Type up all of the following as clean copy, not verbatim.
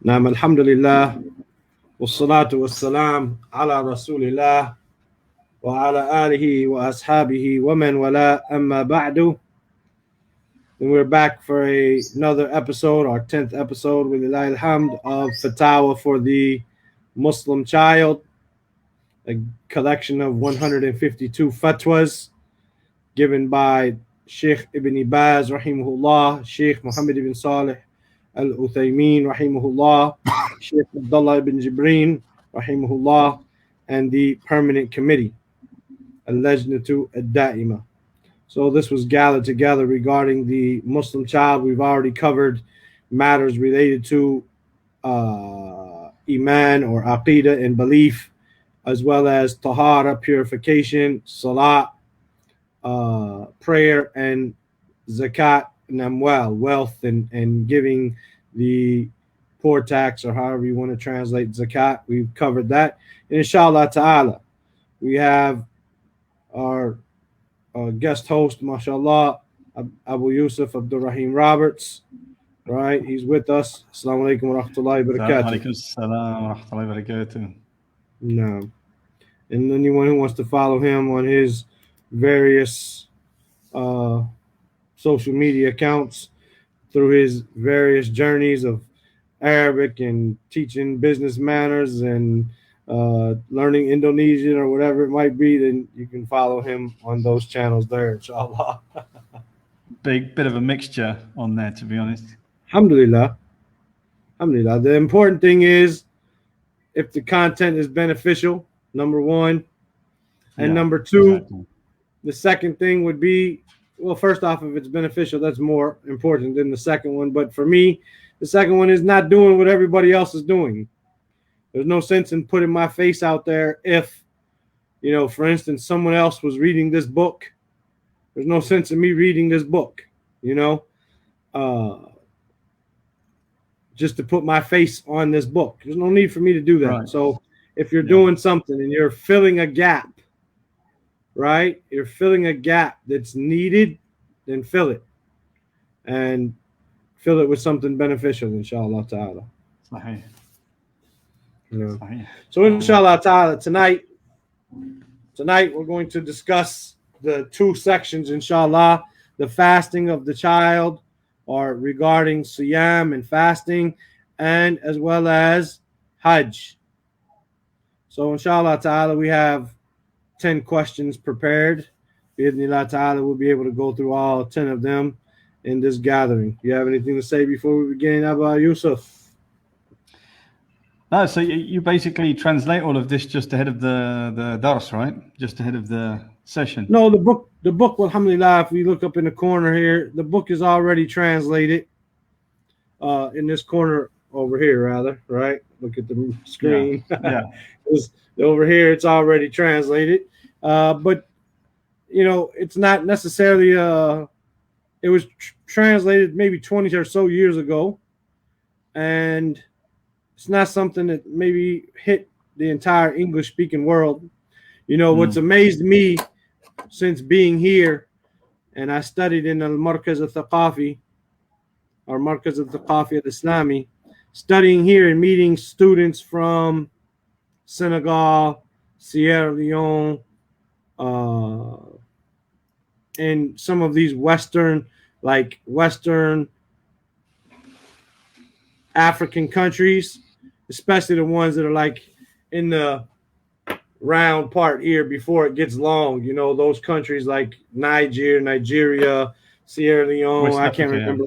Naam, alhamdulillah, wassalatu wassalam ala rasulillah wa ala alihi wa ashabihi wa man wala amma ba'du. And we're back for another episode, our 10th episode, with Lillahi alhamd, of Fatawa for the Muslim child, a collection of 152 fatwas given by Sheikh Ibn Baz, rahimahullah, Sheikh Muhammad ibn Salih al-Uthaymeen, rahimahullah, Sheikh Abdullah ibn Jibreen, rahimahullah, and the permanent committee, al-Lajnatu ad-Da'ima. So this was gathered together regarding the Muslim child. We've already covered matters related to Iman or Aqidah and belief, as well as Tahara, purification, Salat, prayer, and Zakat and Amwal, wealth, and giving the poor tax, or however you want to translate Zakat. We've covered that. And inshallah ta'ala, we have our guest host, mashallah, Abu Yusuf Abdul Rahim Roberts, right? He's with us. Assalamu alaikum wa rahmatullahi wa barakatuh. Alaikum assalam wa rahmatullahi wa barakatuh. No. And anyone who wants to follow him on his various social media accounts through his various journeys of Arabic and teaching business manners and learning Indonesian or whatever it might be, then you can follow him on those channels there, inshallah. Big bit of a mixture on there, to be honest. Alhamdulillah. Alhamdulillah. The important thing is if the content is beneficial, number one. And number two, exactly. The second thing would be, well, first off, if it's beneficial, that's more important than the second one. But for me, the second one is not doing what everybody else is doing. There's no sense in putting my face out there if, for instance, someone else was reading this book. There's no sense in me reading this book, just to put my face on this book. There's no need for me to do that. Right. So if you're doing something and you're filling a gap, right? You're filling a gap that's needed, then fill it. And fill it with something beneficial, inshallah ta'ala. Sahih. So inshallah ta'ala, tonight we're going to discuss the two sections, inshallah, the fasting of the child, or regarding siyam and fasting, and as well as Hajj. So inshallah ta'ala, we have 10 questions prepared. Bi'idhnillah ta'ala, we'll be able to go through all 10 of them in this gathering. You have anything to say before we begin, Abu Yusuf? No, so you basically translate all of this just ahead of the dars, right? Just ahead of the session. No, the book, alhamdulillah, if we look up in the corner here, the book is already translated in this corner over here, rather, right? Look at the screen. Yeah. Over here, it's already translated. But, it's not necessarily, it was translated maybe 20 or so years ago. And it's not something that maybe hit the entire English-speaking world. What's amazed me since being here, and I studied in the Markaz al-Thaqafi, or Markaz al-Thaqafi al-Islami, studying here and meeting students from Senegal, Sierra Leone, and some of these Western African countries, especially the ones that are like in the round part here before it gets long. Those countries like Nigeria, Sierra Leone, I can't remember.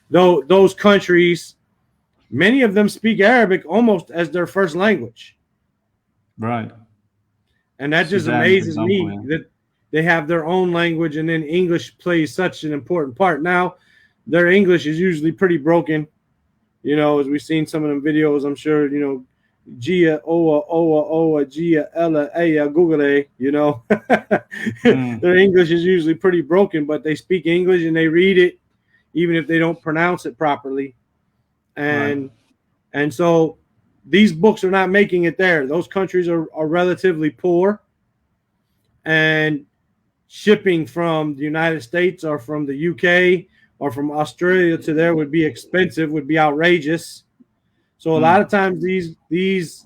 Though those countries, many of them speak Arabic almost as their first language. Right. And that just amazes me that they have their own language, and then English plays such an important part. Now, their English is usually pretty broken. As we've seen some of them videos, I'm sure, Gia, Oa, Gia, Ella, Aya, Google, Their English is usually pretty broken, but they speak English and they read it, even if they don't pronounce it properly. And so these books are not making it there. Those countries are relatively poor, and shipping from the United States or from the UK or from Australia to there would be expensive, would be outrageous. So a lot of times these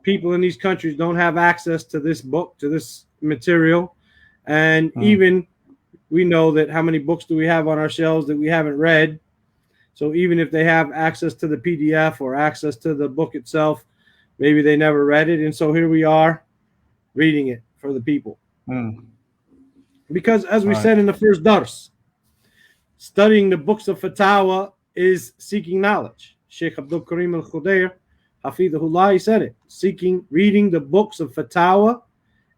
people in these countries don't have access to this book, to this material. And even we know that how many books do we have on our shelves that we haven't read. So even if they have access to the PDF or access to the book itself, maybe they never read it. And so here we are reading it for the people. Because as we said in the first dars, studying the books of Fatawa is seeking knowledge. Sheikh Abdul Karim al-Khudair, Hafidhullah, he said it. Reading the books of Fatawa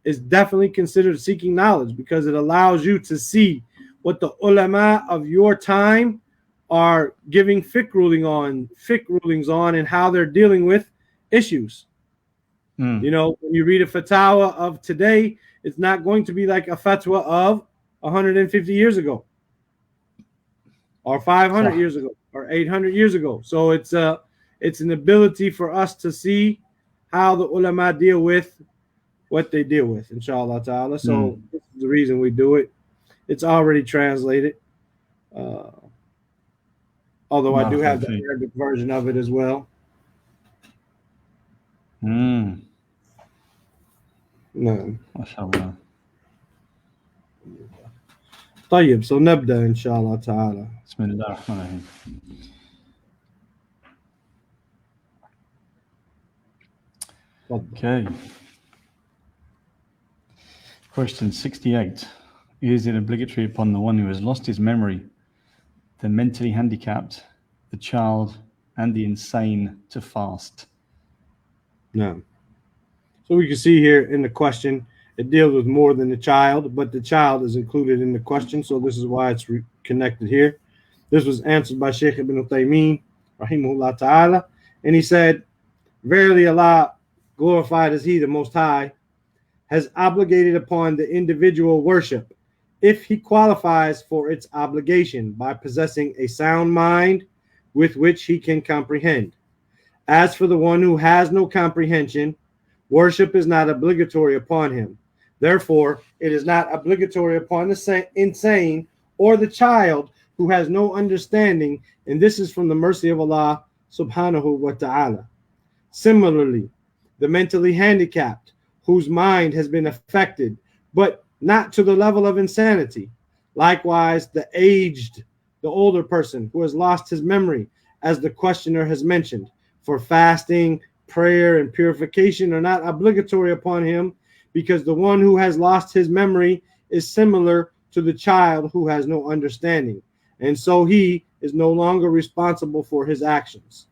is definitely considered seeking knowledge because it allows you to see what the ulama of your time are giving fiqh rulings on and how they're dealing with issues. You know, when you read a fatwa of today, it's not going to be like a fatwa of 150 years ago or 500 years ago or 800 years ago. So it's an ability for us to see how the ulama deal with what they deal with, inshallah ta'ala. So this is the reason we do it. It's already translated. Although I do have the Arabic version of it as well. نعم. ما شاء الله. طيب, so نبدأ إن شاء الله تعالى. بسم الله الرحمن الرحيم. Okay. Question 68. Is it obligatory upon the one who has lost his memory, the mentally handicapped, the child, and the insane to fast? No. So we can see here in the question, it deals with more than the child, but the child is included in the question. So this is why it's connected here. This was answered by Sheikh Ibn Uthaymeen, rahimahullah ta'ala. And he said, verily Allah, glorified is he, the Most High, has obligated upon the individual worship if he qualifies for its obligation by possessing a sound mind with which he can comprehend. As for the one who has no comprehension, worship is not obligatory upon him. Therefore, it is not obligatory upon the insane or the child who has no understanding, and this is from the mercy of Allah subhanahu wa ta'ala. Similarly, the mentally handicapped, whose mind has been affected, but not to the level of insanity. Likewise, the aged, the older person who has lost his memory, as the questioner has mentioned, for fasting, prayer, and purification are not obligatory upon him, because the one who has lost his memory is similar to the child who has no understanding, and so he is no longer responsible for his actions.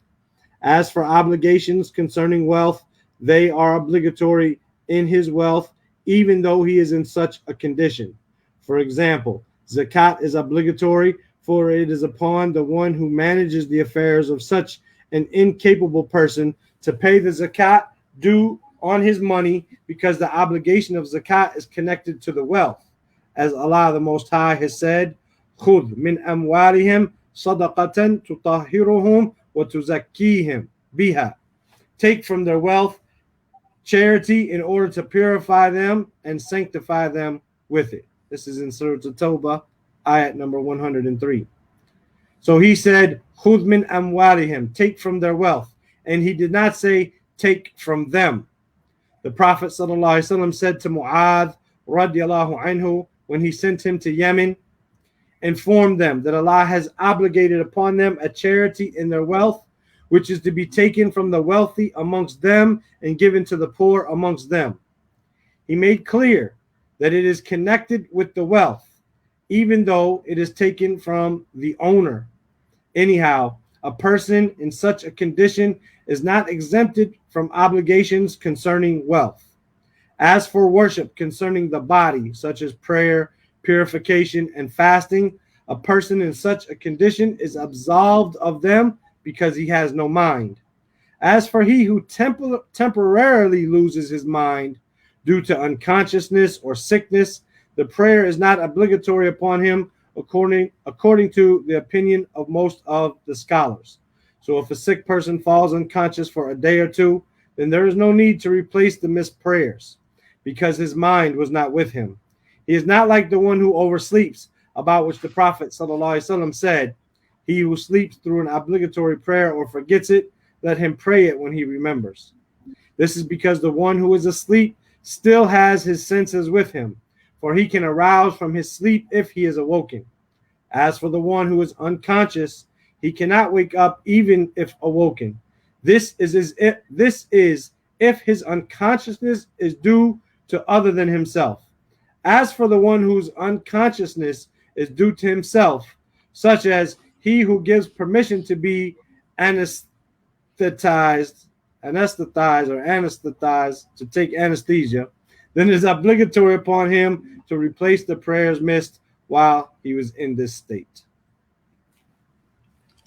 As for obligations concerning wealth, they are obligatory in his wealth, even though he is in such a condition. For example, zakat is obligatory, for it is upon the one who manages the affairs of such an incapable person to pay the zakat due on his money, because the obligation of zakat is connected to the wealth. As Allah the Most High has said, خُذْ مِنْ أَمْوَالِهِمْ صَدَقَةً تُطَهِّرُهُمْ وَتُزَكِّيهِمْ بِهَا. Take from their wealth charity in order to purify them and sanctify them with it. This is in Surah At-Tawbah, ayat number 103. So he said, خُذْ مِنْ أَمْوَالِهِمْ, take from their wealth. And he did not say, take from them. The Prophet ﷺ said to Mu'adh radiallahu anhu, when he sent him to Yemen, inform them that Allah has obligated upon them a charity in their wealth, which is to be taken from the wealthy amongst them and given to the poor amongst them. He made clear that it is connected with the wealth, even though it is taken from the owner. Anyhow, a person in such a condition is not exempted from obligations concerning wealth. As for worship concerning the body, such as prayer, purification, and fasting, a person in such a condition is absolved of them because he has no mind. As for he who temporarily loses his mind due to unconsciousness or sickness, the prayer is not obligatory upon him according to the opinion of most of the scholars. So if a sick person falls unconscious for a day or two, then there is no need to replace the missed prayers, because his mind was not with him. He is not like the one who oversleeps, about which the Prophet ﷺ said, "He who sleeps through an obligatory prayer or forgets it, let him pray it when he remembers." This is because the one who is asleep still has his senses with him, for he can arouse from his sleep if he is awoken. As for the one who is unconscious, he cannot wake up even if awoken. This is if his unconsciousness is due to other than himself. As for the one whose unconsciousness is due to himself, such as he who gives permission to be anesthetized to take anesthesia, then it is obligatory upon him to replace the prayers missed while he was in this state.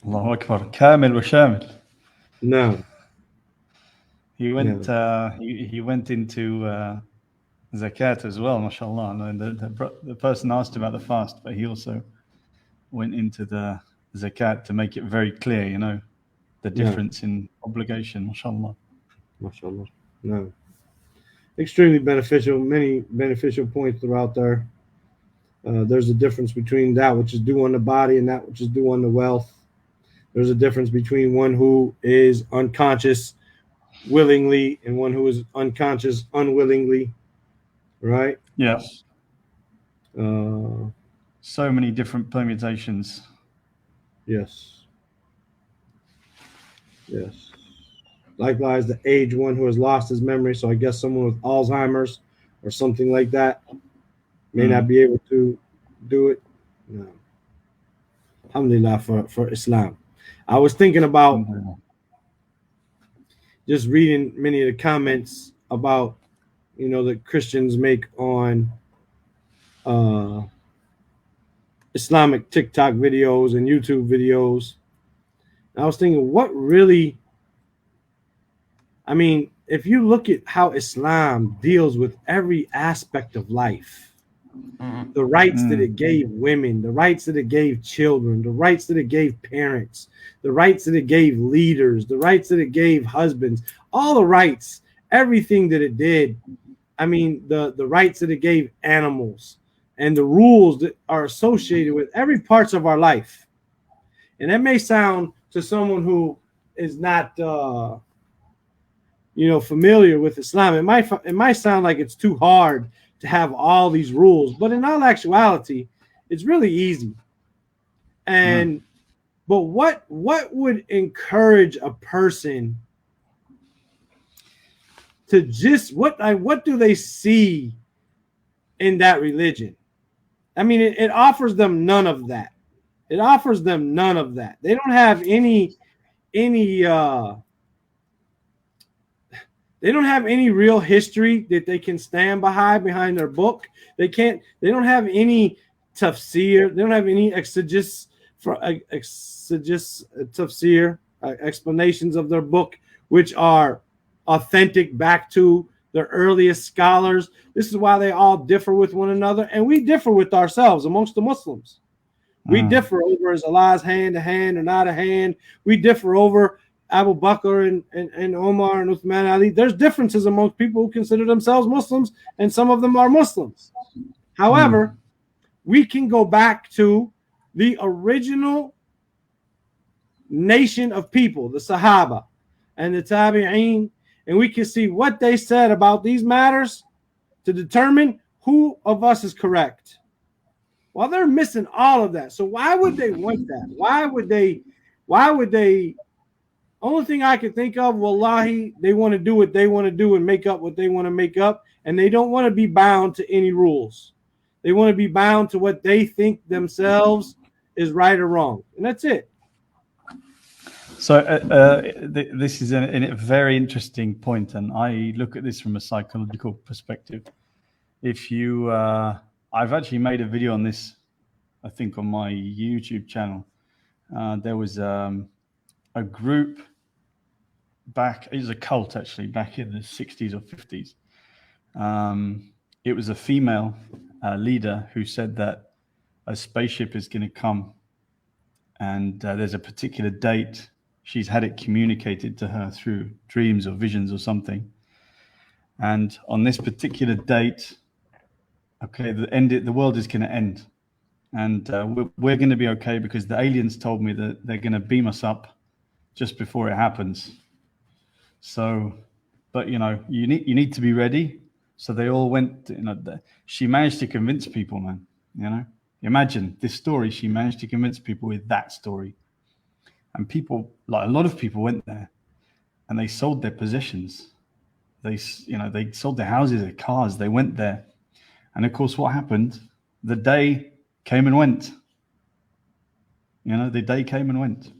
Allahu Akbar. Kamil wa shamil. No. He went he went into zakat as well, mashallah. No, the person asked about the fast, but he also went into the zakat to make it very clear, you know, the difference in obligation, mashallah. Mashallah. No. Extremely beneficial, many beneficial points throughout there. There's a difference between that which is due on the body and that which is due on the wealth. There's a difference between one who is unconscious willingly and one who is unconscious unwillingly, right? Yes. So many different permutations. Yes. Likewise, the aged one who has lost his memory, so I guess someone with Alzheimer's or something like that may not be able to do it. No. Alhamdulillah for Islam. I was thinking about just reading many of the comments about, you know, that Christians make on Islamic TikTok videos and YouTube videos. And I was thinking, what really, I mean, if you look at how Islam deals with every aspect of life, the rights that it gave women, the rights that it gave children, the rights that it gave parents, the rights that it gave leaders, the rights that it gave husbands, all the rights, everything that it did. I mean, the rights that it gave animals and the rules that are associated with every parts of our life. And that may sound to someone who is not, familiar with Islam. It might sound like it's too hard to have all these rules, but in all actuality, it's really easy. And but what would encourage a person to just what do they see in that religion? I mean, it offers them none of that. It offers them none of that. They don't have any they don't have any real history that they can stand behind their book. They don't have any tafsir. They don't have any tafsir explanations of their book, which are authentic back to the earliest scholars. This is why they all differ with one another, and we differ with ourselves amongst the Muslims. We differ over is Allah's hand a hand or not a hand. We differ over Abu Bakr and Omar and Uthman Ali. There's differences amongst people who consider themselves Muslims, and some of them are Muslims. However, we can go back to the original nation of people, the Sahaba and the Tabi'een, and we can see what they said about these matters to determine who of us is correct. Well, they're missing all of that. So why would they want that? Why would they? Only thing I can think of, wallahi, they want to do what they want to do and make up what they want to make up, and they don't want to be bound to any rules. They want to be bound to what they think themselves is right or wrong, and that's it. So this is a very interesting point, and I look at this from a psychological perspective. If you, I've actually made a video on this, I think, on my YouTube channel. There was a group back, it was a cult actually, back in the 60s or 50s. It was a female leader who said that a spaceship is going to come, and there's a particular date. She's had it communicated to her through dreams or visions or something. And on this particular date, okay, the world is going to end. and we're going to be okay because the aliens told me that they're going to beam us up just before it happens. So, but you need to be ready. So they all went. She managed to convince people, man. Imagine this story. She managed to convince people with that story, and people, like a lot of people, went there, and they sold their possessions. They sold their houses, their cars. They went there, and of course, what happened? The day came and went. The day came and went.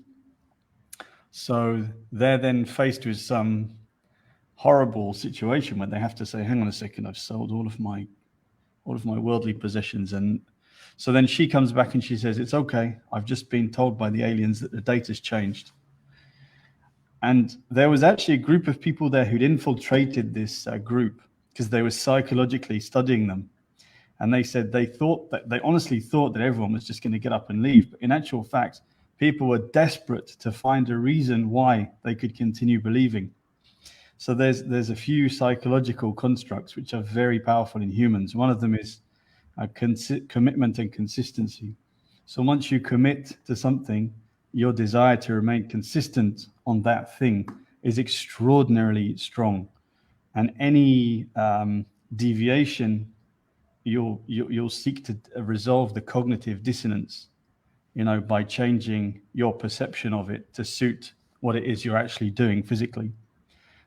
So they're then faced with some horrible situation where they have to say, hang on a second, I've sold all of my worldly possessions. And so then she comes back and she says, it's okay, I've just been told by the aliens that the date has changed. And there was actually a group of people there who'd infiltrated this group because they were psychologically studying them. And they said they honestly thought that everyone was just going to get up and leave. But in actual fact, people were desperate to find a reason why they could continue believing. So there's a few psychological constructs which are very powerful in humans. One of them is commitment and consistency. So once you commit to something, your desire to remain consistent on that thing is extraordinarily strong. And any deviation, you'll seek to resolve the cognitive dissonance, by changing your perception of it to suit what it is you're actually doing physically.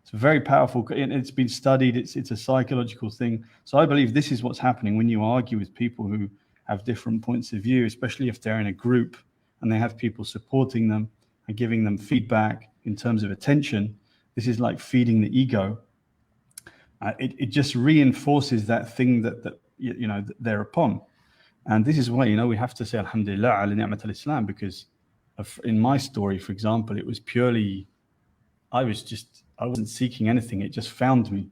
It's very powerful. It's been studied. It's a psychological thing. So I believe this is what's happening when you argue with people who have different points of view, especially if they're in a group and they have people supporting them and giving them feedback in terms of attention. This is like feeding the ego. It just reinforces that thing that they're upon. And this is why, we have to say Alhamdulillah ala ni'mat al-Islam, because in my story, for example, it was purely, I wasn't seeking anything. It just found me.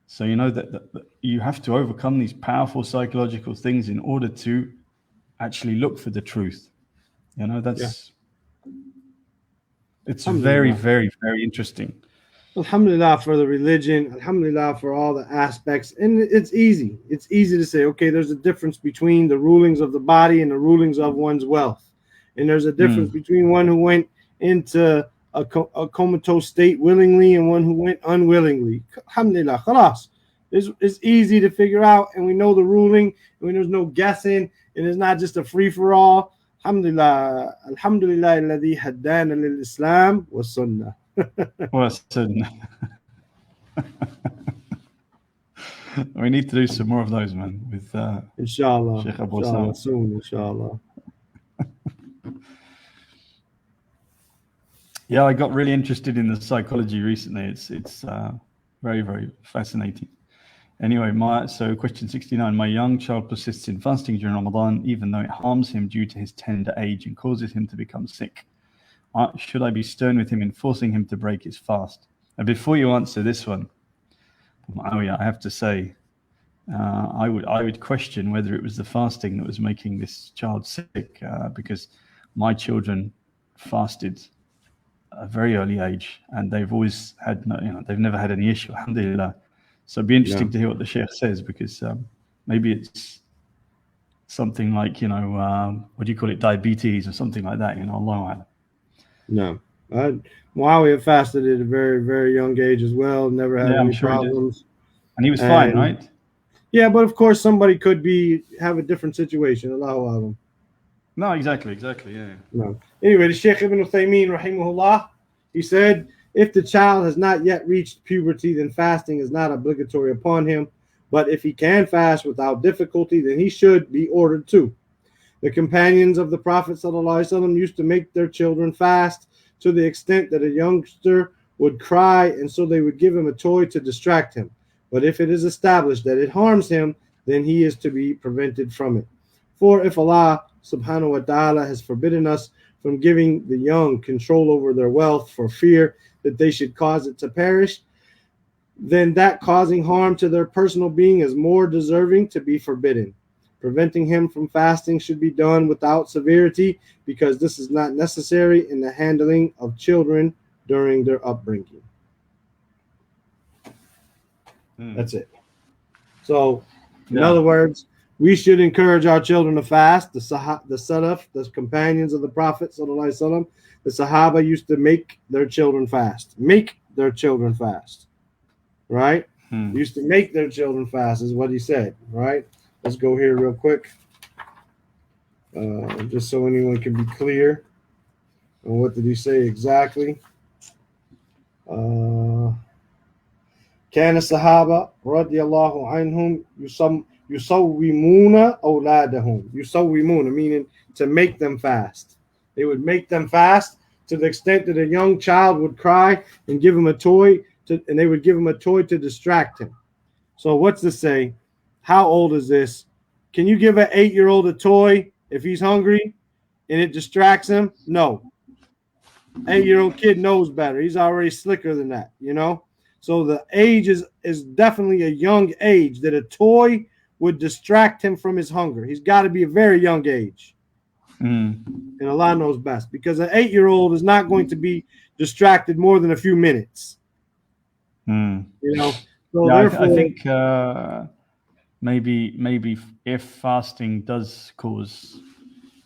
So, that you have to overcome these powerful psychological things in order to actually look for the truth. It's very, very, very interesting. Alhamdulillah for the religion, alhamdulillah for all the aspects. And it's easy. It's easy to say, okay, there's a difference between the rulings of the body and the rulings of one's wealth. And there's a difference between one who went into a comatose state willingly and one who went unwillingly. Alhamdulillah, khalas. It's easy to figure out, and we know the ruling, and there's no guessing, and it's not just a free-for-all. Alhamdulillah, alhamdulillah alladhi haddana lil Islam wa sunnah. We need to do some more of those, man, with inshallah, Sheikh Abu inshallah, soon, inshallah. Yeah, I got really interested in the psychology recently. It's very, very fascinating. Anyway, so question 69, my young child persists in fasting during Ramadan, even though it harms him due to his tender age and causes him to become sick. Should I be stern with him in forcing him to break his fast? And before you answer this one, I have to say, I would question whether it was the fasting that was making this child sick, because my children fasted at a very early age, and they've always had they've never had any issue, alhamdulillah. So it'd be interesting to hear what the Sheikh says, because maybe it's something like, what do you call it, diabetes or something like that, Allah. No. Muawiyah fasted at a very, very young age as well, never had any problems. And he was fine, right? Yeah, but of course somebody could have a different situation, Allahu Alam. No, exactly, yeah. No. Anyway, the Sheikh Ibn Uthaymeen, rahimahullah, he said, if the child has not yet reached puberty, then fasting is not obligatory upon him. But if he can fast without difficulty, then he should be ordered to. The companions of the Prophet ﷺ used to make their children fast to the extent that a youngster would cry, and so they would give him a toy to distract him. But if it is established that it harms him, then he is to be prevented from it. For if Allah subhanahu wa ta'ala has forbidden us from giving the young control over their wealth for fear that they should cause it to perish, then that causing harm to their personal being is more deserving to be forbidden. Preventing him from fasting should be done without severity, because this is not necessary in the handling of children during their upbringing. That's it. So, in other words, We should encourage our children to fast. The Salaf, the companions of the Prophet, sallallahu alaihi wasallam, the Sahaba used to make their children fast. Make their children fast. Right? Used to make their children fast is what he said. Right? Let's go here real quick. Just so anyone can be clear on what did he say exactly. كان الصحابة رضي الله عنهم يصومون أولادهم. يصومون meaning to make them fast. They would make them fast to the extent that a young child would cry and give him a toy and they would give him a toy to distract him. So what's this say? How old is this? Can you give an 8-year-old a toy if he's hungry and it distracts him? No. 8-year-old kid knows better. He's already slicker than that, you know? So the age is definitely a young age that a toy would distract him from his hunger. He's got to be a very young age. And Allah knows best, because an 8-year-old is not going to be distracted more than a few minutes. You know? So yeah, therefore, I think maybe if fasting does cause,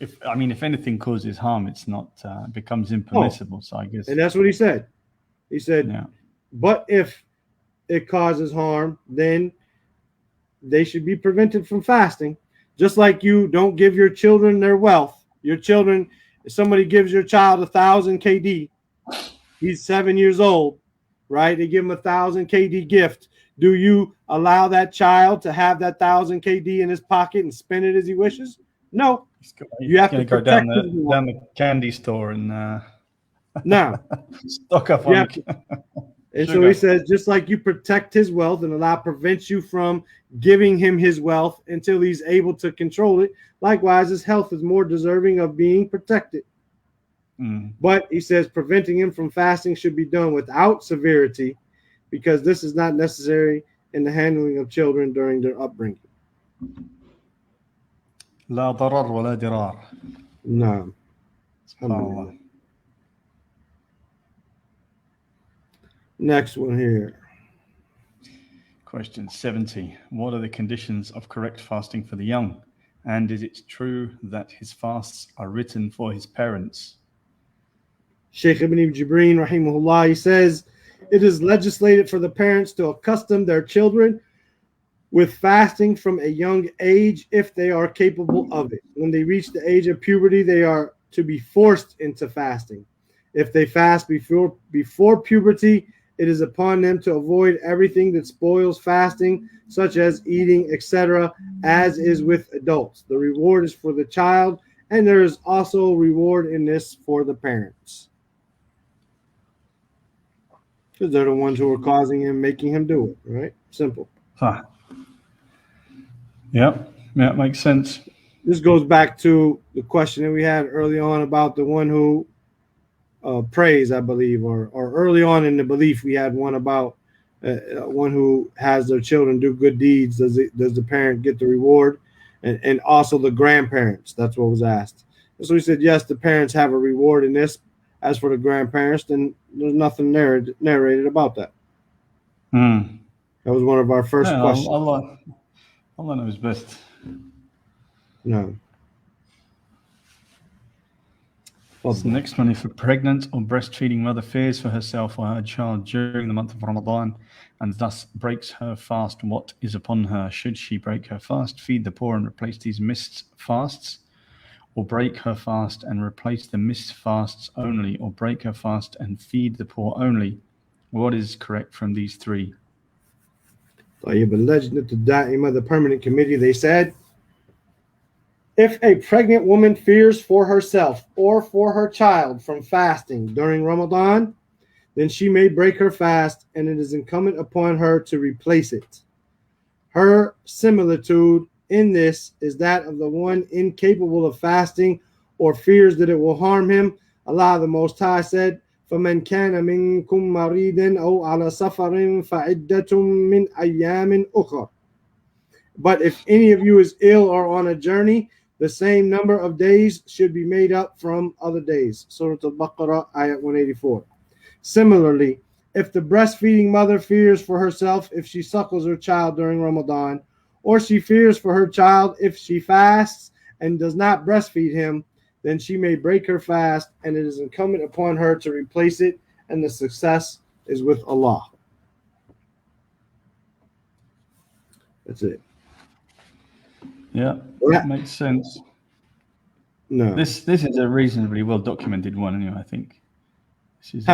if anything causes harm, it's not becomes impermissible. So I guess, and that's what he said. He said, yeah. But if it causes harm, then they should be prevented from fasting. Just like you don't give your children their wealth. Your children, if somebody gives your child 1,000 KD, he's 7 years old, right? They give him 1,000 KD gift. Do you allow that child to have that 1,000 KD in his pocket and spend it as he wishes? No. You have to go down the candy store and now stock up on. And so he says, just like you protect his wealth and Allah prevents you from giving him his wealth until he's able to control it, likewise, his health is more deserving of being protected. But he says preventing him from fasting should be done without severity, because this is not necessary in the handling of children during their upbringing. لا ضرر ولا ضرار. No. Next one here. Question 70. What are the conditions of correct fasting for the young? And is it true that his fasts are written for his parents? Sheikh Ibn Jibreen, rahimahullah, he says, it is legislated for the parents to accustom their children with fasting from a young age if they are capable of it. When they reach the age of puberty, they are to be forced into fasting. If they fast before puberty, it is upon them to avoid everything that spoils fasting, such as eating, etc., as is with adults. The reward is for the child, and there is also reward in this for the parents, because they're the ones who are causing him, making him do it, right? Simple. Yeah, makes sense. This goes back to the question that we had early on about the one who prays, I believe, or early on in the belief we had one about one who has their children do good deeds. Does the parent get the reward? And also the grandparents. That's what was asked. And so we said, yes, the parents have a reward in this. As for the grandparents, then there's nothing narrated about that. That was one of our first questions. Allah knows best. No. So the next one, if a pregnant or breastfeeding mother fears for herself or her child during the month of Ramadan and thus breaks her fast, what is upon her? Should she break her fast, feed the poor and replace these missed fasts, or break her fast and replace the missed fasts only, or break her fast and feed the poor only? What is correct from these three? The permanent committee, they said, if a pregnant woman fears for herself or for her child from fasting during Ramadan, then she may break her fast, and it is incumbent upon her to replace it. Her similitude in this is that of the one incapable of fasting or fears that it will harm him. Allah the Most High said, فَمَنْ كَانَ مِنْكُمْ مَرِيدًا أَوْ عَلَى سَفَرٍ فَعِدَّةٌ مِنْ أَيَّامٍ أُخَرٍ. But if any of you is ill or on a journey, the same number of days should be made up from other days. Surah Al-Baqarah, ayat 184. Similarly, if the breastfeeding mother fears for herself if she suckles her child during Ramadan, or she fears for her child. If she fasts and does not breastfeed him, then she may break her fast, and it is incumbent upon her to replace it, and the success is with Allah. That's it. Yeah, Yeah. that makes sense. No. This is a reasonably well documented one, anyway. I think this is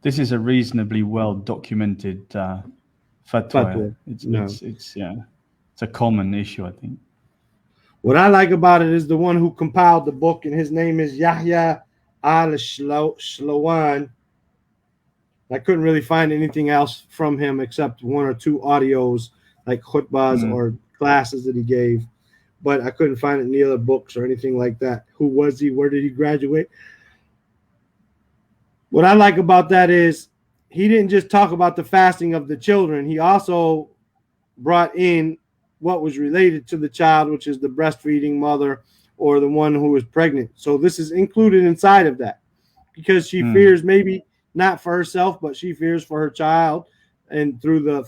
this is a reasonably well documented fatwa. Fatwa. No. It's a common issue, I think. What I like about it is the one who compiled the book, and his name is Yahya al-Shlowan. I couldn't really find anything else from him except one or two audios, like khutbahs or classes that he gave. But I couldn't find any other books or anything like that. Who was he? Where did he graduate? What I like about that is he didn't just talk about the fasting of the children. He also brought in what was related to the child, which is the breastfeeding mother or the one who is pregnant. So this is included inside of that because she fears maybe not for herself, but she fears for her child, and through the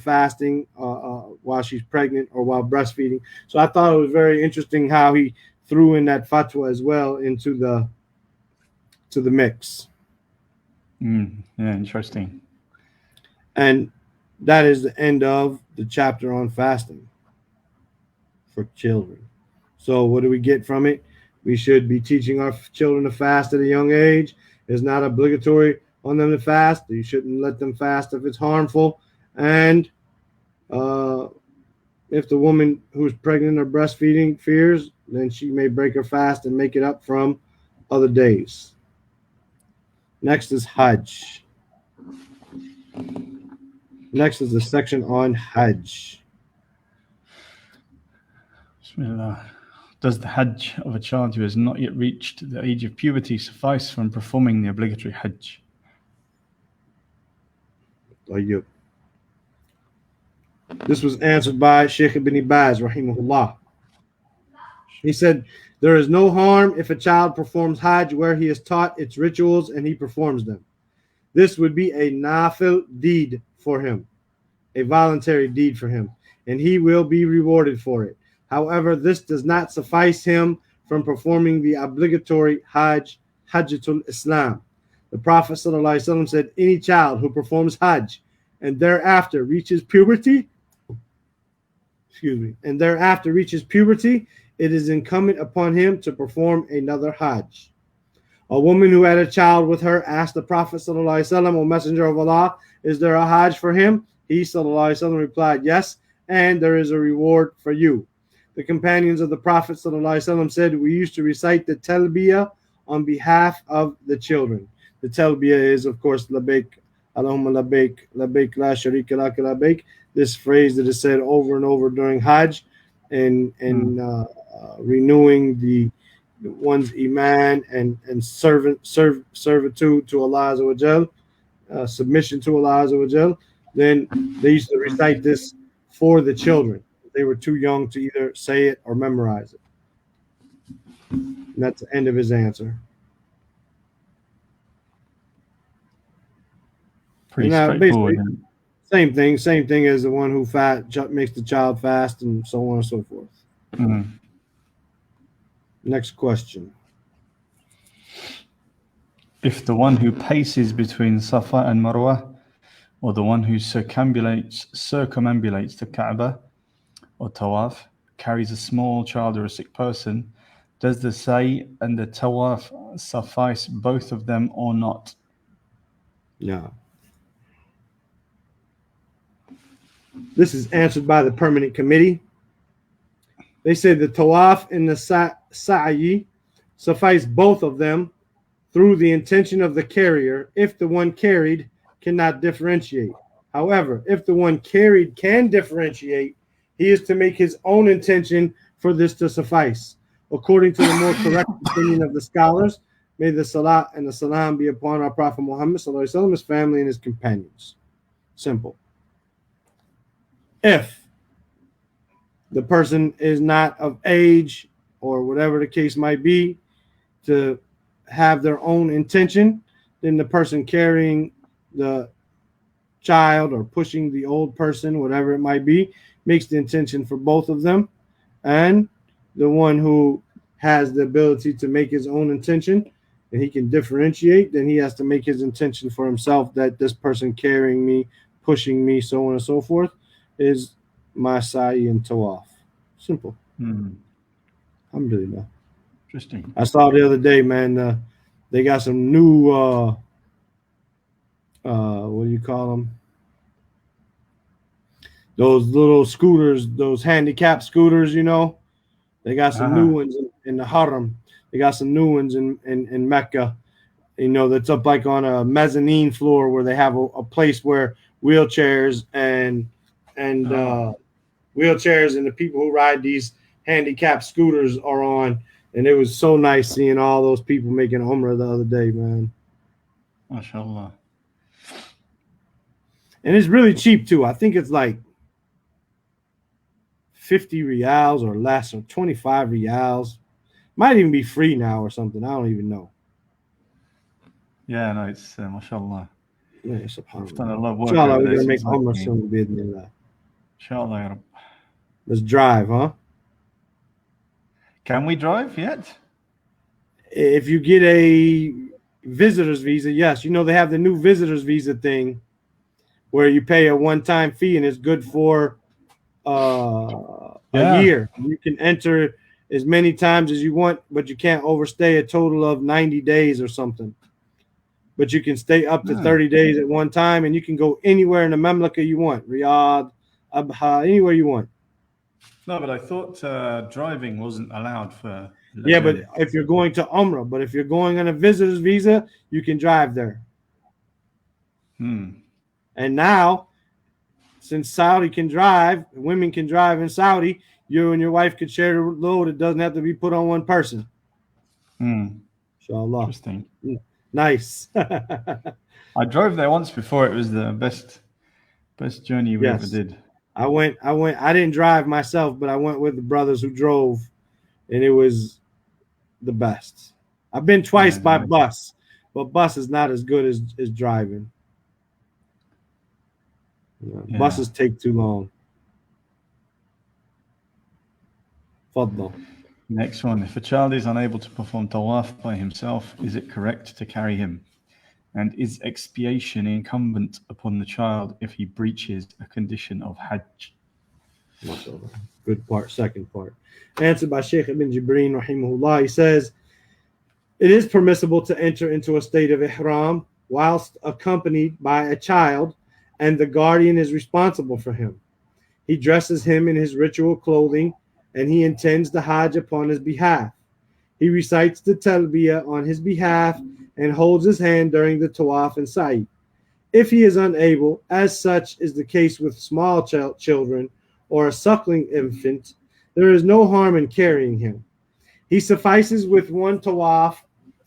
fasting while she's pregnant or while breastfeeding. So I thought it was very interesting how he threw in that fatwa as well into the mix. Yeah, interesting. And that is the end of the chapter on fasting for children. So what do we get from it? We should be teaching our children to fast at a young age. It's not obligatory on them to fast. You shouldn't let them fast if it's harmful. And if the woman who's pregnant or breastfeeding fears, then she may break her fast and make it up from other days. Next is Hajj. Next is the section on Hajj. Bismillah. Does the Hajj of a child who has not yet reached the age of puberty suffice from performing the obligatory Hajj? This was answered by Sheikh Ibn Baz, rahimahullah. He said, there is no harm if a child performs Hajj where he is taught its rituals and he performs them. This would be a Nafil deed for him, a voluntary deed for him, and he will be rewarded for it. However, this does not suffice him from performing the obligatory Hajj, Hajjatul Islam. The Prophet ﷺ said, any child who performs Hajj and thereafter reaches puberty, it is incumbent upon him to perform another Hajj. A woman who had a child with her asked the Prophet ﷺ, O Messenger of Allah, is there a Hajj for him? He ﷺ replied, yes, and there is a reward for you. The companions of the Prophet ﷺ said, we used to recite the talbiyah on behalf of the children. The talbiyah is, of course, labbaik, Allahumma labbaik, labbaik la sharika laka labbaik. This phrase that is said over and over during Hajj and renewing one's iman and servitude to Allah Azza wa Jal, submission to Allah Azza wa Jal. Then they used to recite this for the children. They were too young to either say it or memorize it. And that's the end of his answer. Pretty straightforward. Same thing as the one who makes the child fast and so on and so forth. Next question. If the one who paces between Safa and Marwa, or the one who circumambulates the Kaaba or Tawaaf, carries a small child or a sick person, does the Sa'i and the Tawaaf suffice both of them or not? No. This is answered by the permanent committee. They say the Tawaaf and the Sa'i suffice both of them through the intention of the carrier if the one carried cannot differentiate. However, if the one carried can differentiate, he is to make his own intention for this to suffice. According to the more correct opinion of the scholars, may the salat and the salam be upon our Prophet Muhammad, his family, and his companions. Simple. If the person is not of age or whatever the case might be to have their own intention, then the person carrying the child or pushing the old person, whatever it might be, makes the intention for both of them, and the one who has the ability to make his own intention and he can differentiate, then he has to make his intention for himself that this person carrying me, pushing me, so on and so forth, is my sa'i and tawaf. Simple. Alhamdulillah. Interesting. I saw the other day, man, they got some new, what do you call them? Those little scooters, those handicap scooters, you know. They got some new ones in the Haram. They got some new ones in Mecca, you know, that's up like on a mezzanine floor where they have a place where wheelchairs and wheelchairs and the people who ride these handicap scooters are on. And it was so nice seeing all those people making Umrah the other day, man. MashaAllah. And it's really cheap too. I think it's like 50 riyals or less, or 25 riyals. Might even be free now or something. I don't even know. Yeah, no, it's MashaAllah. Yeah, I've done a lot of work. Inshallah, we're gonna make Umrah soon. Inshallah, ya Rab. Let's drive, huh? Can we drive yet? If you get a visitor's visa, yes. You know they have the new visitor's visa thing where you pay a one-time fee and it's good for a year. You can enter as many times as you want, but you can't overstay a total of 90 days or something. But you can stay up to 30 days at one time, and you can go anywhere in the Mamlaka you want. Riyadh, Abha, anywhere you want. No, but I thought driving wasn't allowed for... Yeah, but if you're going to Umrah, but if you're going on a visitor's visa, you can drive there. And now, since Saudi can drive, women can drive in Saudi, you and your wife could share the load. It doesn't have to be put on one person. Inshallah. Interesting. Nice. I drove there once before. It was the best journey we ever did. I didn't drive myself, but I went with the brothers who drove, and it was the best. I've been twice by bus, but bus is not as good as driving. Buses take too long. Fadl. Next one. If a child is unable to perform Tawaaf by himself, is it correct to carry him? And is expiation incumbent upon the child if he breaches a condition of Hajj? Good part, second part. Answered by Sheikh Ibn Jibreen, rahimahullah. He says, it is permissible to enter into a state of Ihraam whilst accompanied by a child, and the guardian is responsible for him. He dresses him in his ritual clothing, and he intends the Hajj upon his behalf. He recites the talbiyah on his behalf and holds his hand during the tawaf and sa'i. If he is unable, as such is the case with small children or a suckling infant, there is no harm in carrying him. He suffices with one tawaf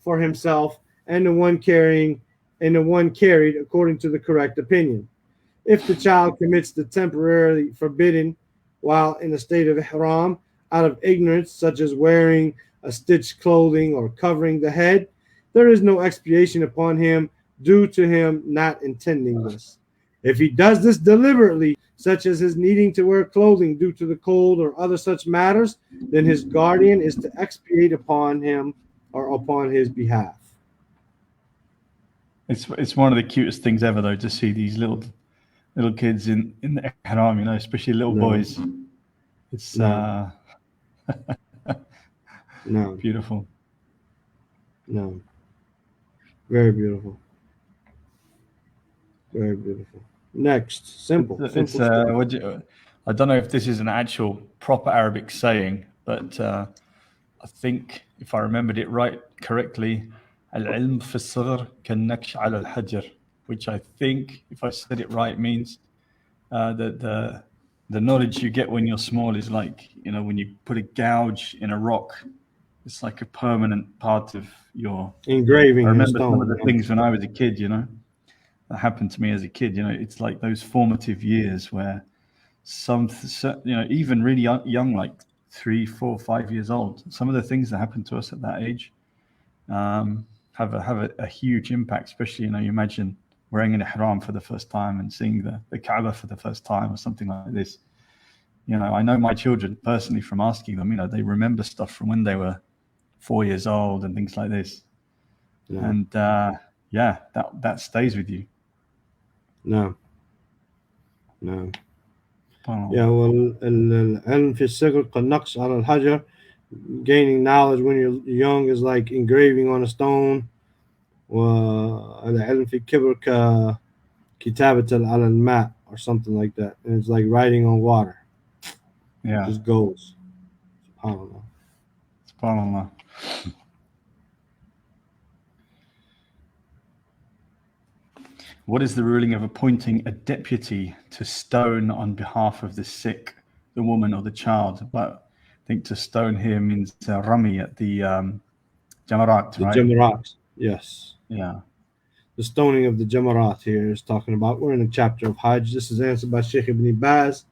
for himself and the one carried according to the correct opinion. If the child commits the temporarily forbidden while in a state of ihram out of ignorance, such as wearing a stitched clothing or covering the head, there is no expiation upon him due to him not intending this. If he does this deliberately, such as his needing to wear clothing due to the cold or other such matters, then his guardian is to expiate upon him or upon his behalf. It's one of the cutest things ever, though, to see these little kids in the ihram, you know, especially little boys. It's beautiful. No. Very beautiful. Very beautiful. Next, simple. I don't know if this is an actual proper Arabic saying, but I think if I remembered it correctly, al-ilm fi as-saghr kan-naksh ala al-hajar, which I think, if I said it right, means that the knowledge you get when you're small is like, you know, when you put a gouge in a rock, it's like a permanent part of your engraving. I remember some of the things when I was a kid, you know, that happened to me as a kid. You know, it's like those formative years where even really young, like 3, 4, 5 years old, some of the things that happen to us at that age have a huge impact. Especially, you know, you imagine wearing an ihram for the first time and seeing the Kaaba for the first time or something like this. I know my children personally from asking them, they remember stuff from when they were 4 years old and things like this. No. And that stays with you. No. Oh. Yeah, والعلم في الصغر كالنقش على الحجر. Gaining knowledge when you're young is like engraving on a stone. والعلم في الكبر ككتابة على الماء or something like that. And it's like writing on water. Yeah. It just goes. SubhanAllah. SubhanAllah. What is the ruling of appointing a deputy to stone on behalf of the sick, the woman or the child? But I think to stone here means rami at the jamarat, The right? Jamarat, yes. Yeah. The stoning of the Jamarat here is talking about. We're in a chapter of Hajj. This is answered by Sheikh Ibn Baz.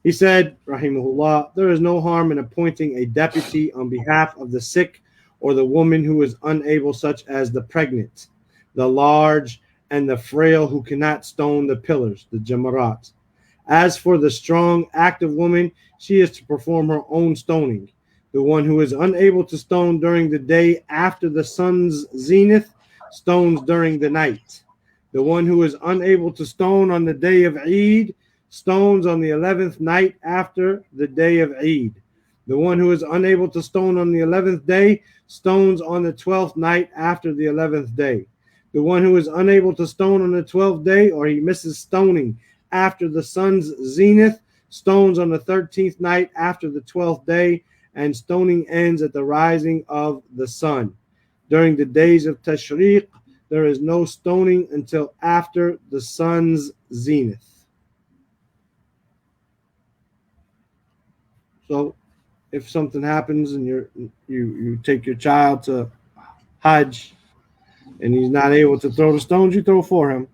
He said, rahimahullah, there is no harm in appointing a deputy on behalf of the sick or the woman who is unable, such as the pregnant, the large, and the frail who cannot stone the pillars, the Jamarat. As for the strong, active woman, she is to perform her own stoning. The one who is unable to stone during the day after the sun's zenith stones during the night. The one who is unable to stone on the day of Eid stones on the 11th night after the day of Eid. The one who is unable to stone on the 11th day stones on the 12th night after the 11th day. The one who is unable to stone on the 12th day, or he misses stoning after the sun's zenith, stones on the 13th night after the 12th day, and stoning ends at the rising of the sun. During the days of Tashriq, there is no stoning until after the sun's zenith. So if something happens and you take your child to Hajj and he's not able to throw the stones, you throw for him.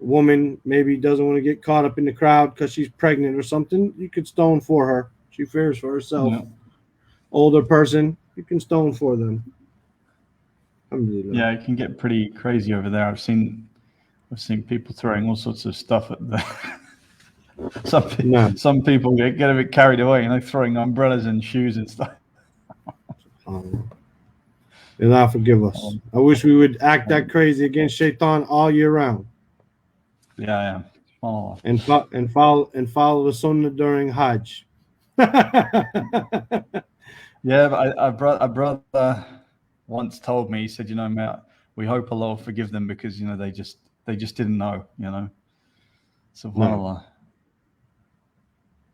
A woman maybe doesn't want to get caught up in the crowd because she's pregnant or something, you could stone for her. She fears for herself. Yeah. Older person, you can stone for them. Yeah, it can get pretty crazy over there. I've seen people throwing all sorts of stuff at the some people get a bit carried away, throwing umbrellas and shoes and stuff. Allah forgive us. I wish we would act that crazy against Shaitan all year round. Yeah. Oh. And follow the Sunnah during Hajj. Yeah, but a brother once told me, he said, mate, we hope Allah will forgive them because they just didn't know, SubhanAllah.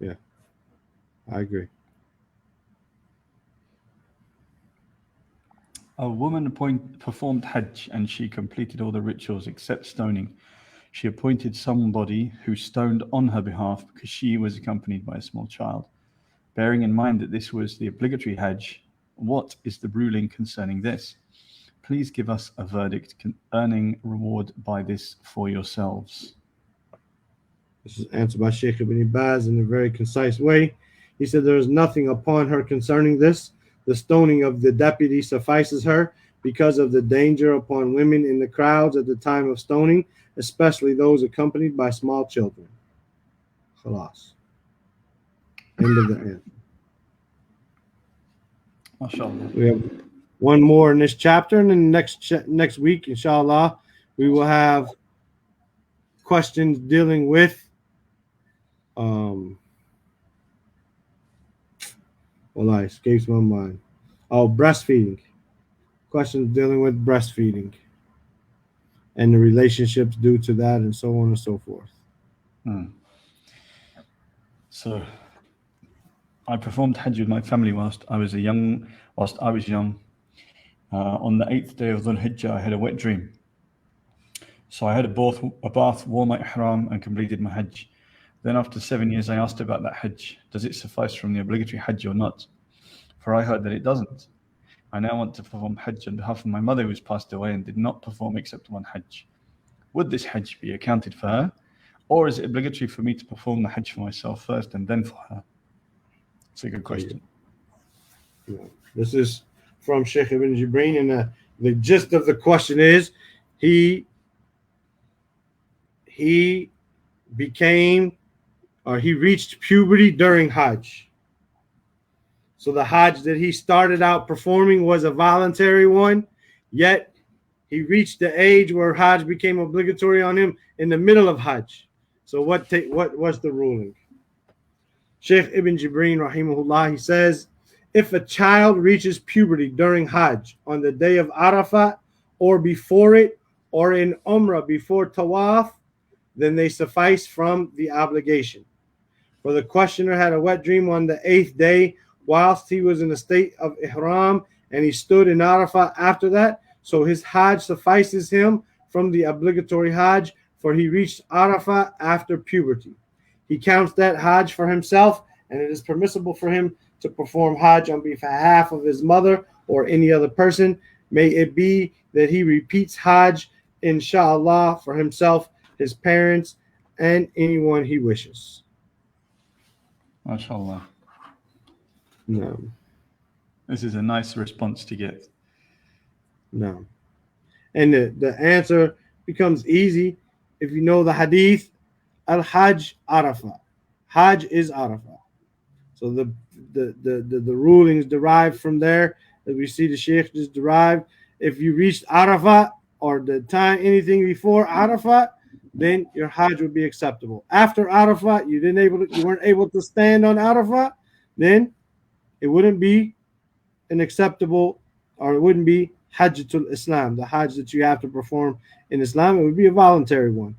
Yeah, I agree. A woman performed Hajj and she completed all the rituals except stoning. She appointed somebody who stoned on her behalf because she was accompanied by a small child. Bearing in mind that this was the obligatory Hajj, what is the ruling concerning this? Please give us a verdict, earning reward by this for yourselves. This is answered by Sheikh Ibn Baz in a very concise way. He said there is nothing upon her concerning this. The stoning of the deputy suffices her because of the danger upon women in the crowds at the time of stoning, especially those accompanied by small children. Khalas. End of the answer. MashaAllah. We have one more in this chapter, and then next week, inshallah, we will have questions dealing with escapes my mind. Breastfeeding. Questions dealing with breastfeeding and the relationships due to that, and so on and so forth. So I performed Hajj with my family whilst I was young. On the 8th day of Dhul Hijjah, I had a wet dream. So I had a bath, wore my Ihraam, and completed my Hajj. Then after 7 years, I asked about that Hajj. Does it suffice from the obligatory Hajj or not? For I heard that it doesn't. I now want to perform Hajj on behalf of my mother who has passed away and did not perform except one Hajj. Would this Hajj be accounted for her? Or is it obligatory for me to perform the Hajj for myself first and then for her? It's a good question. Yeah. This is from Sheikh Ibn Jibreen, and the gist of the question is he became or he reached puberty during Hajj. So the Hajj that he started out performing was a voluntary one, yet he reached the age where Hajj became obligatory on him in the middle of Hajj. So what was the ruling? Sheikh Ibn Jibreen rahimahullah, he says, if a child reaches puberty during Hajj on the day of Arafat or before it, or in Umrah before Tawaaf, then they suffice from the obligation. For the questioner had a wet dream on the 8th day whilst he was in a state of Ihraam, and he stood in Arafat after that, so his Hajj suffices him from the obligatory Hajj, for he reached Arafat after puberty. He counts that Hajj for himself, and it is permissible for him to perform Hajj on behalf of his mother or any other person. May it be that he repeats Hajj, inshallah, for himself, his parents, and anyone he wishes. MashaAllah. No. This is a nice response to get. No. And the answer becomes easy if you know the hadith, Al-Hajj Arafah. Hajj is Arafah. So the rulings derived from there, that we see the Sheikh just derived. If you reached Arafat or the time anything before Arafat, then your Hajj would be acceptable. After Arafat, you weren't able to stand on Arafat, then it wouldn't be an acceptable, or it wouldn't be Hajjatul Islam, the Hajj that you have to perform in Islam. It would be a voluntary one.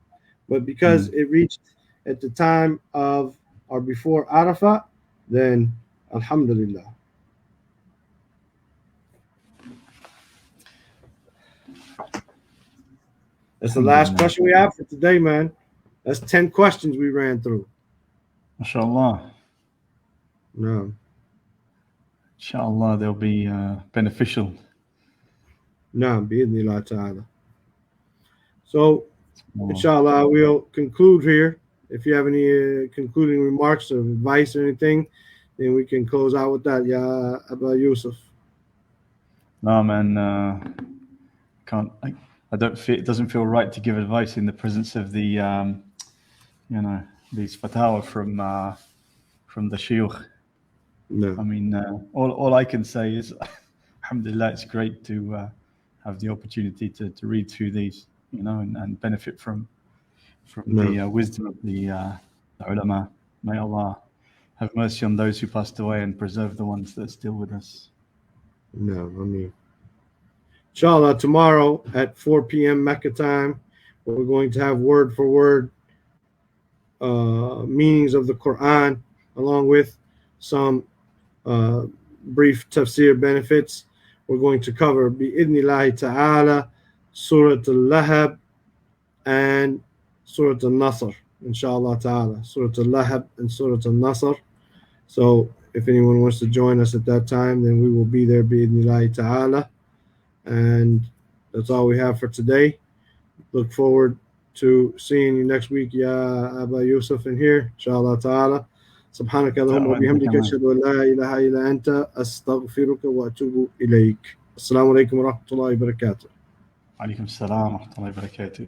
But because it reached at the time of or before Arafat, then Alhamdulillah. That's the last question we have for today, man. That's 10 questions we ran through. MashaAllah. No. Inshallah, they'll be beneficial. No, bi'idhnillah ta'ala. So, inshallah, we'll conclude here. If you have any concluding remarks or advice or anything, then we can close out with that. Ya Aba Yusuf. No, man. I don't feel, it doesn't feel right to give advice in the presence of the, these Fatawa from the Shuyukh. No. I mean, all I can say is, alhamdulillah, it's great to have the opportunity to read through these, and benefit from the wisdom of the ulama. May Allah have mercy on those who passed away and preserve the ones that are still with us. No, I mean, inshallah, tomorrow at 4 p.m. Mecca time, we're going to have word for word meanings of the Quran, along with some brief tafsir benefits. We're going to cover bi'idhnillahi ta'ala Surah Al-Lahab and Surah Al-Nasr, inshallah ta'ala. Surah Al-Lahab and Surah Al-Nasr. So if anyone wants to join us at that time, then we will be there bi'idhnillahi ta'ala. And that's all we have for today. Look forward to seeing you next week, Ya Aba Yusuf, in here, inshallah ta'ala. سبحانك اللهم وبحمدك أشهد أن لا إله إلا أنت أستغفرك وأتوب إليك. السلام عليكم ورحمة الله وبركاته. عليكم السلام ورحمة الله وبركاته.